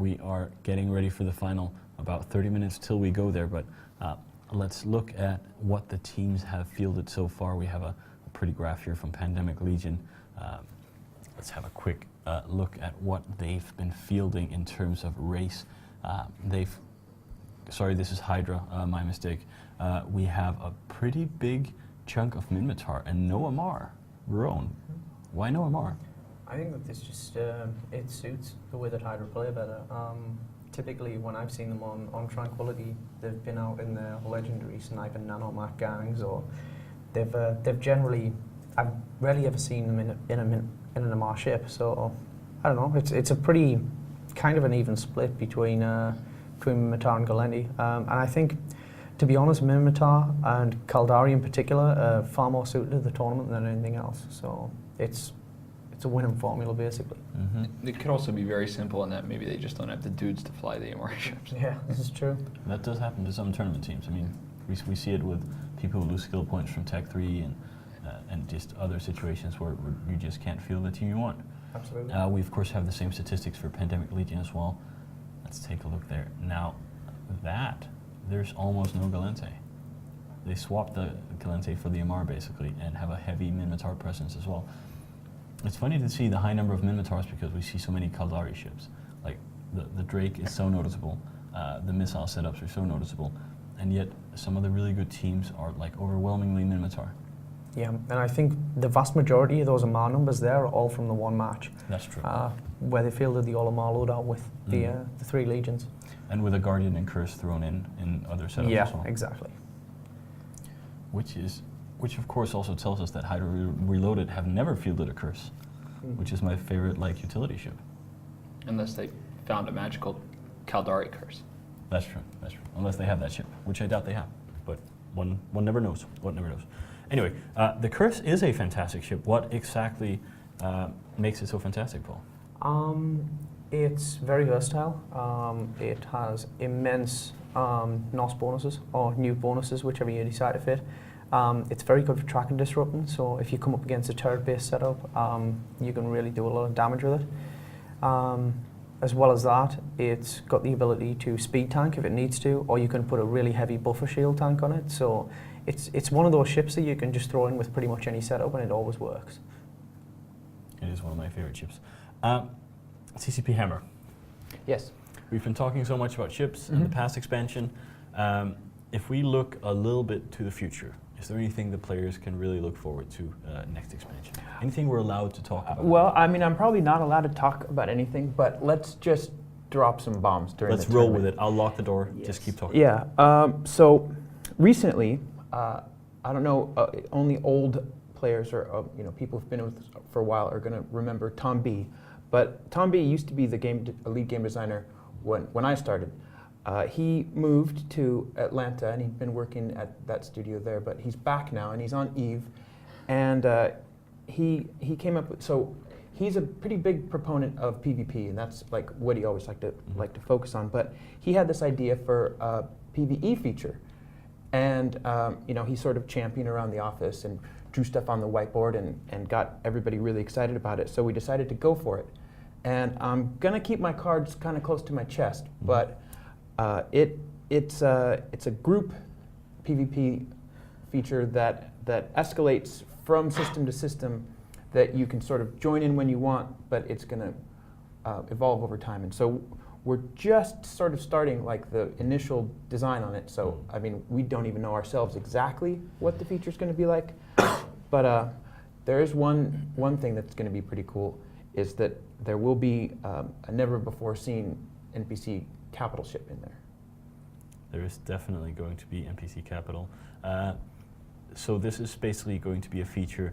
We are getting ready for the final, about 30 minutes till we go there, but let's look at what the teams have fielded so far. We have a pretty graph here from Pandemic Legion. Let's have a quick look at what they've been fielding in terms of race. Sorry, this is Hydra, my mistake. We have a pretty big chunk of Minmatar and no Amar. Rowan, why no Amar? I think that this just, it suits the way that Hydra play better. Typically, when I've seen them on Tranquility, they've been out in their legendary sniper nanomat gangs, or they've generally, I've rarely ever seen them in an Amar ship. So I don't know. It's a pretty kind of an even split between Minmatar and Galendi, and I think, to be honest, Minmatar and Kaldari in particular are far more suited to the tournament than anything else. So it's a winning formula, basically. Mm-hmm. It could also be very simple in that maybe they just don't have the dudes to fly the MR ships. Yeah, this is true. That does happen to some tournament teams. I mean, we see it with people who lose skill points from Tech 3 and just other situations where you just can't field the team you want. Absolutely. We, of course, have the same statistics for Pandemic Legion as well. Let's take a look there. Now, there's almost no Galente. They swapped the Galente for the Amar, basically, and have a heavy Minmatar presence as well. It's funny to see the high number of Minmatars because we see so many Kaldari ships. Like, the Drake is so noticeable, the missile setups are so noticeable, and yet some of the really good teams are like overwhelmingly Minmatar. Yeah, and I think the vast majority of those Amar numbers there are all from the one match. That's true. Where they fielded the all Amar loadout with the 3 legions. And with a Guardian and Curse thrown in other setups as well. Yeah, exactly. Which of course also tells us that Hydra Reloaded have never fielded a Curse, which is my favorite utility ship. Unless they found a magical Kaldari Curse. That's true, that's true. Unless they have that ship, which I doubt they have. But one never knows, one never knows. Anyway, the Curse is a fantastic ship. What exactly makes it so fantastic, Paul? It's very versatile. It has immense NOS bonuses, or new bonuses, whichever you decide to fit. It's very good for track and disrupting, so if you come up against a turret-based setup, you can really do a lot of damage with it. As well as that, it's got the ability to speed tank if it needs to, or you can put a really heavy buffer shield tank on it. So it's one of those ships that you can just throw in with pretty much any setup and it always works. It is one of my favorite ships. CCP Hammer. Yes. We've been talking so much about ships and the past expansion. If we look a little bit to the future, is there anything the players can really look forward to next expansion? Anything we're allowed to talk about? Well, I mean, I'm probably not allowed to talk about anything, but let's just drop some bombs during Let's the roll tournament. with it. I'll lock the door. Yes. Just keep talking. Yeah. So recently, I don't know, only old players or people who've been with us for a while are going to remember Tom B. But Tom B used to be the lead game designer when I started. He moved to Atlanta and he'd been working at that studio there, but he's back now and he's on Eve. And he came up with, so he's a pretty big proponent of PvP, and that's like what he always liked to focus on. But he had this idea for a PvE feature. And he sort of championed around the office and drew stuff on the whiteboard and got everybody really excited about it. So we decided to go for it. And I'm gonna keep my cards kind of close to my chest, but it's a group PvP feature that escalates from system to system, that you can sort of join in when you want, but it's gonna evolve over time. And so we're just sort of starting like the initial design on it. So I mean, we don't even know ourselves exactly what the feature's going to be like, but there is one thing that's going to be pretty cool, is that there will be a never before seen NPC capital ship in there. There is definitely going to be NPC capital. So this is basically going to be a feature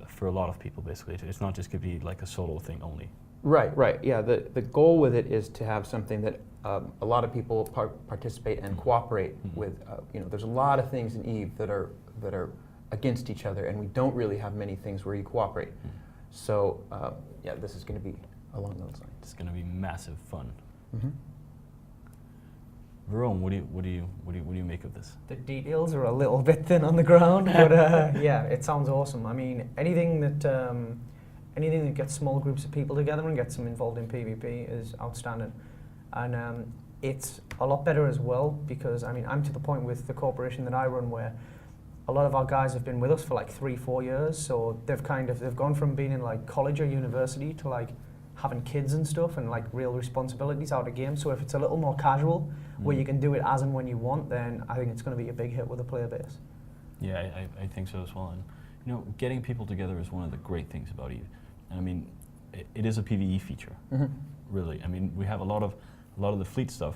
for a lot of people, basically. It's not just going to be like a solo thing only. Right. Yeah, the goal with it is to have something that a lot of people participate and cooperate with. There's a lot of things in Eve that are against each other, and we don't really have many things where you cooperate. So yeah, this is going to be along those lines. It's going to be massive fun. Verone, what do you make of this? The details are a little bit thin on the ground, but yeah, it sounds awesome. I mean, anything that gets small groups of people together and gets them involved in PvP is outstanding. And it's a lot better as well because, I mean, I'm to the point with the corporation that I run where a lot of our guys have been with us for like 3-4 years, so they've gone from being in like college or university to like having kids and stuff and like real responsibilities out of games. So if it's a little more casual, where you can do it as and when you want, then I think it's going to be a big hit with the player base. Yeah, I think so as well. And you know, getting people together is one of the great things about EVE. And I mean, it is a PvE feature, really. I mean, we have a lot of the fleet stuff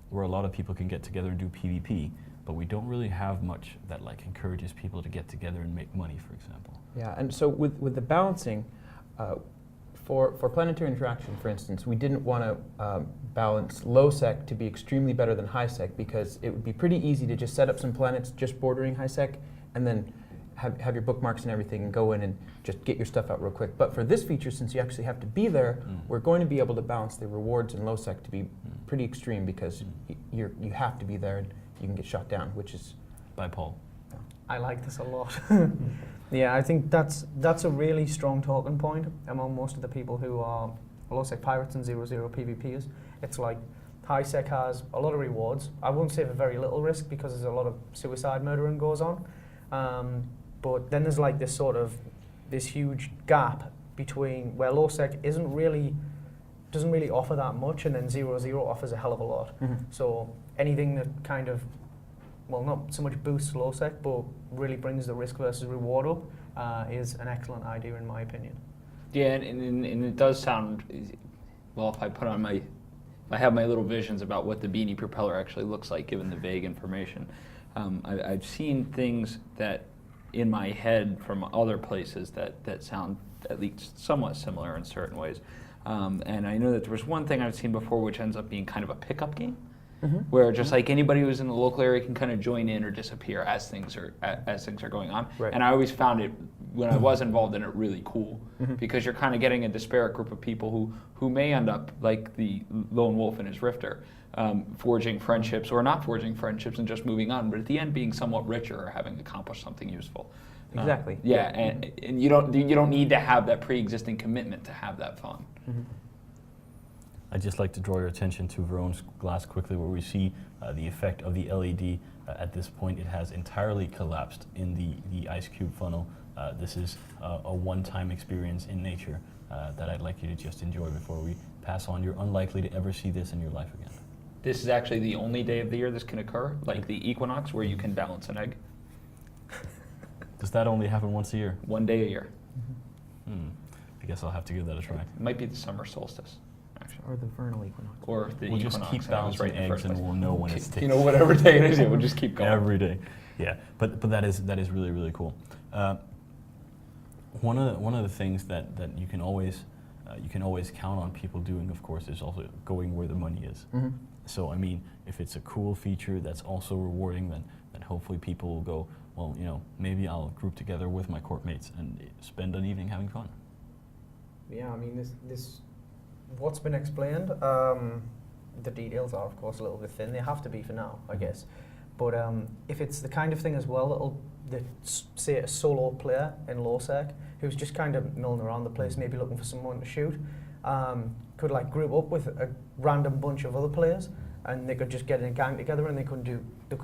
where a lot of people can get together and do PvP, but we don't really have much that like encourages people to get together and make money, for example. Yeah, and so with the balancing, for planetary interaction, for instance, we didn't want to balance low sec to be extremely better than high sec because it would be pretty easy to just set up some planets just bordering high sec and then have your bookmarks and everything and go in and just get your stuff out real quick. But for this feature, since you actually have to be there, we're going to be able to balance the rewards in low sec to be pretty extreme because you have to be there and you can get shot down, which is... By Paul. I like this a lot. Yeah, I think that's a really strong talking point among most of the people who are low sec pirates and 0-0 PvPers. It's like high sec has a lot of rewards. I won't say for very little risk because there's a lot of suicide murdering goes on. But then there's like this huge gap between where low sec doesn't really offer that much, and then 0-0 offers a hell of a lot. So anything that kind of, well, not so much boosts low sec, but really brings the risk versus reward up, is an excellent idea in my opinion. Yeah, and it does sound, well, if I have my little visions about what the beanie propeller actually looks like, given the vague information. I've seen things that in my head from other places that sound at least somewhat similar in certain ways. And I know that there was one thing I've seen before which ends up being kind of a pickup game, where just like anybody who's in the local area can kind of join in or disappear as things are going on. Right. And I always found it, when I was involved in it, really cool, because you're kind of getting a disparate group of people who may end up like the lone wolf and his rifter, forging friendships or not forging friendships and just moving on, but at the end being somewhat richer or having accomplished something useful. Exactly. Yeah, and you don't need to have that pre-existing commitment to have that fun. I'd just like to draw your attention to Verone's glass quickly, where we see the effect of the LED. At this point, it has entirely collapsed in the ice cube funnel. This is a one-time experience in nature that I'd like you to just enjoy before we pass on. You're unlikely to ever see this in your life again. This is actually the only day of the year this can occur, like the equinox, where you can balance an egg. Does that only happen once a year? One day a year. I guess I'll have to give that a try. It might be the summer solstice, actually. Or the vernal equinox. Or the We'll equinox. just keep and I was balancing right in the eggs first and place. we'll know when it's You know, whatever day it is, we'll just keep going. every day. Yeah, but that is really, really cool. One of the things that you can always count on people doing, of course, is also going where the money is. So I mean, if it's a cool feature that's also rewarding, then hopefully people will go, well, you know, maybe I'll group together with my corp mates and spend an evening having fun. Yeah, I mean, this what's been explained, the details are, of course, a little bit thin. They have to be for now, I guess. But if it's the kind of thing as well say a solo player in low sec who's just kind of milling around the place, maybe looking for someone to shoot, could like group up with a random bunch of other players, and they could just get in a gang together and they could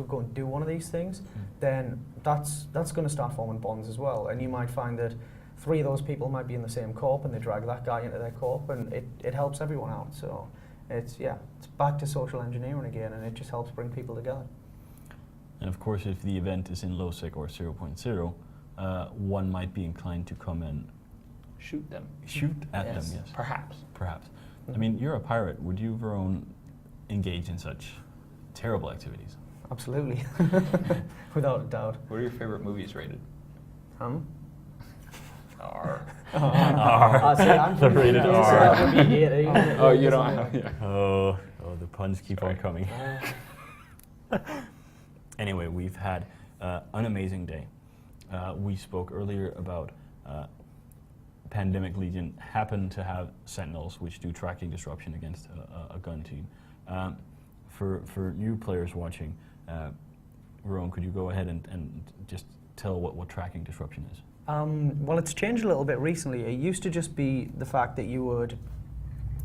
go and do one of these things, then that's going to start forming bonds as well. And you might find that 3 of those people might be in the same corp and they drag that guy into their corp, and it helps everyone out. So it's back to social engineering again, and it just helps bring people together. And of course, if the event is in low sec or 0.0, one might be inclined to come and Shoot them. shoot at them. Yes, Perhaps. perhaps. I mean, you're a pirate. Would you, Verone, engage in such terrible activities? Absolutely, without a doubt. What are your favorite movies rated? R. R. See, I'm The rated so R. that would be it. Oh, you don't have, yeah. Oh, the puns keep Sorry. on coming. Anyway, we've had an amazing day. We spoke earlier about Pandemic Legion happened to have Sentinels, which do tracking disruption against a gun team. For new players watching, Verone, could you go ahead and just tell what tracking disruption is? Well, it's changed a little bit recently. It used to just be the fact that you would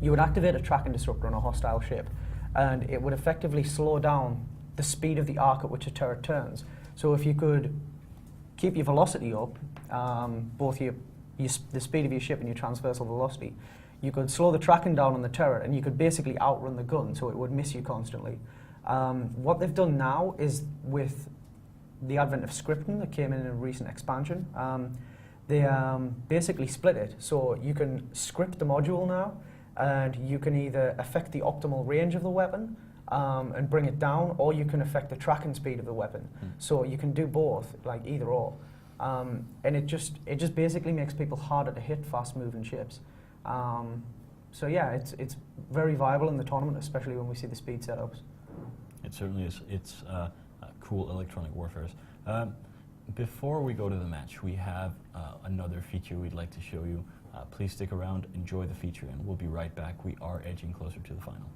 you would activate a tracking disruptor on a hostile ship, and it would effectively slow down the speed of the arc at which a turret turns. So if you could keep your velocity up, both the speed of your ship and your transversal velocity, you could slow the tracking down on the turret, and you could basically outrun the gun, so it would miss you constantly. What they've done now is, with the advent of scripting that came in a recent expansion, they basically split it. So you can script the module now, and you can either affect the optimal range of the weapon and bring it down, or you can affect the tracking speed of the weapon. So you can do both, like either or. And it just basically makes people harder to hit fast-moving ships. So yeah, it's very viable in the tournament, especially when we see the speed setups. It certainly is. It's cool electronic warfare. Before we go to the match, we have another feature we'd like to show you. Please stick around, enjoy the feature, and we'll be right back. We are edging closer to the final.